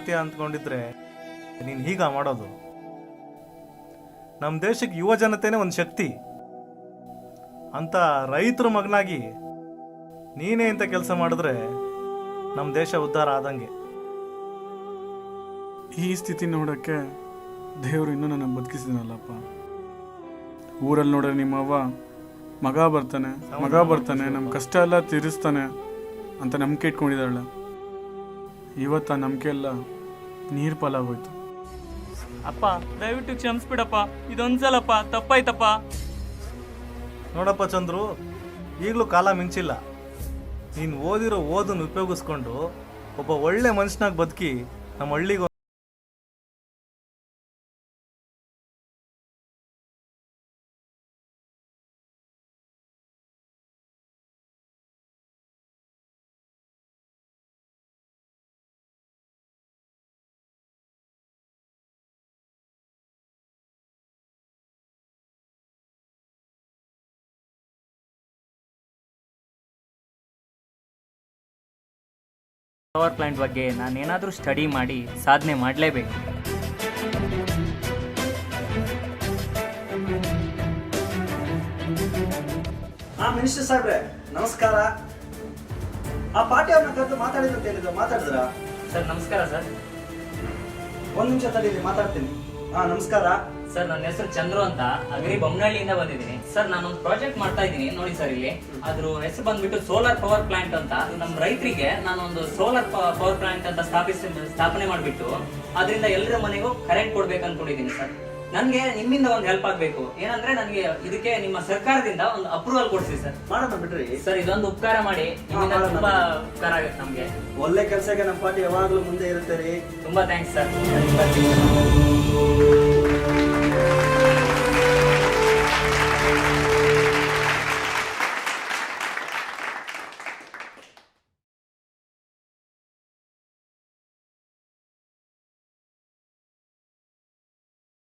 ಮಾಡ್ತೀಯ ಅಂದ್ಕೊಂಡಿದ್ರೆ ನೀನು ಹೀಗ ಮಾಡೋದು. ನಮ್ಮ ದೇಶಕ್ಕೆ ಯುವ ಜನತೆನೇ ಒಂದು ಶಕ್ತಿ ಅಂತ ರೈತರ ಮಗನಾಗಿ ನೀನೇ ಇಂಥ ಕೆಲಸ ಮಾಡಿದ್ರೆ ನಮ್ಮ ದೇಶ ಉದ್ಧಾರ ಆದಂಗೆ. ಈ ಸ್ಥಿತಿ ನೋಡೋಕ್ಕೆ ದೇವರು ಇನ್ನೂ ನನ್ನ ಬದುಕಿಸಿದನಲ್ಲಪ್ಪ. ಊರಲ್ಲಿ ನೋಡ್ರೆ ನಿಮ್ಮವ್ವ ಮಗ ಬರ್ತಾನೆ ನಮ್ಮ ಕಷ್ಟ ಎಲ್ಲ ತೀರಿಸ್ತಾನೆ ಅಂತ ನಂಬಿಕೆ ಇಟ್ಕೊಂಡಿದ್ದಾಳೆ. ಇವತ್ತು ಆ ನಂಬಿಕೆ ಎಲ್ಲ ನೀರು ಪಾಲಾಗೋಯ್ತು. ಅಪ್ಪ ದಯವಿಟ್ಟು ಕ್ಷಮಿಸ್ಬಿಡಪ್ಪ, ಇದೊಂದ್ಸಲಪ್ಪ ತಪ್ಪಾಯ್ತಪ್ಪ. ನೋಡಪ್ಪ ಚಂದ್ರು, ಈಗಲೂ ಕಾಲ ಮಿಂಚಿಲ್ಲ. ನೀನು ಓದಿರೋ ಓದನ್ನು ಉಪಯೋಗಿಸ್ಕೊಂಡು ಒಬ್ಬ ಒಳ್ಳೆ ಮನುಷ್ಯನಾಗಿ ಬದುಕಿ ನಮ್ಮ ಹಳ್ಳಿಗೆ ಪವರ್ ಪ್ಲಾಂಟ್ ಬಗ್ಗೆ ನಾನೇನಾದರೂ ಸ್ಟಡಿ ಮಾಡಿ ಸಾಧನೆ ಮಾಡಲೇಬೇಕು. ಮಿನಿಸ್ಟರ್ ಸಾಹೇಬ್ರೆ ನಮಸ್ಕಾರ. ಆ ಪಾರ್ಟಿ ಅವ್ರನ್ನ ಕರೆದು ಮಾತಾಡಿದ್ರು ಅಂತ ಹೇಳಿದ್ರು, ಮಾತಾಡಿದ್ರ? ಸರ್ ನಮಸ್ಕಾರ ಸರ್. ಒಂದ್ ನಿಮಿಷ ತಡೀರಿ, ಮಾತಾಡ್ತೀನಿ. ನಮಸ್ಕಾರ ಸರ್, ನನ್ನ ಹೆಸರು ಚಂದ್ರು ಅಂತ, ಅಗ್ರಿ ಬೊಮ್ಮನಹಳ್ಳಿಯಿಂದ ಬಂದಿದ್ದೀನಿ. ಸರ್ ನಾನೊಂದು ಪ್ರಾಜೆಕ್ಟ್ ಮಾಡ್ತಾ ಇದ್ದೀನಿ ನೋಡಿ ಸರ್. ಇಲ್ಲಿ ಅದ್ರ ಹೆಸರು ಬಂದ್ಬಿಟ್ಟು ಸೋಲಾರ್ ಪವರ್ ಪ್ಲಾಂಟ್ ಅಂತ. ನಮ್ಮ ರೈತರಿಗೆ ನಾನೊಂದು ಸೋಲಾರ್ ಪವರ್ ಪ್ಲಾಂಟ್ ಅಂತ ಸ್ಥಾಪನೆ ಮಾಡಿಬಿಟ್ಟು ಅದರಿಂದ ಎಲ್ಲರ ಮನೆಗೂ ಕರೆಂಟ್ ಕೊಡ್ಬೇಕು ಅನ್ಕೊಂಡಿದ್ದೀನಿ ಸರ್. ನನ್ಗೆ ನಿಮ್ಮಿಂದ ಒಂದು ಹೆಲ್ಪ್ ಆಗ್ಬೇಕು. ಏನಂದ್ರೆ ನನಗೆ ಇದಕ್ಕೆ ನಿಮ್ಮ ಸರ್ಕಾರದಿಂದ ಒಂದು ಅಪ್ರೂವಲ್ ಕೊಡ್ಸಿ ಸರ್. ಮಾಡೋಣ ಬಿಡ್ರಿ ಸರ್, ಇದೊಂದು ಉಪಕಾರ ಮಾಡಿ. ನಿಮ್ಮಿಂದ ತುಂಬಾ ಉಪಕಾರ ಆಗುತ್ತೆ ನಮ್ಗೆ. ಒಳ್ಳೆ ಕೆಲಸಕ್ಕೆ ನಮ್ಮ ಪಾರ್ಟಿ ಯಾವಾಗ್ಲೂ ಮುಂದೆ ಇರುತ್ತೆ ರೀ. ತುಂಬಾ ಥ್ಯಾಂಕ್ಸ್ ಸರ್.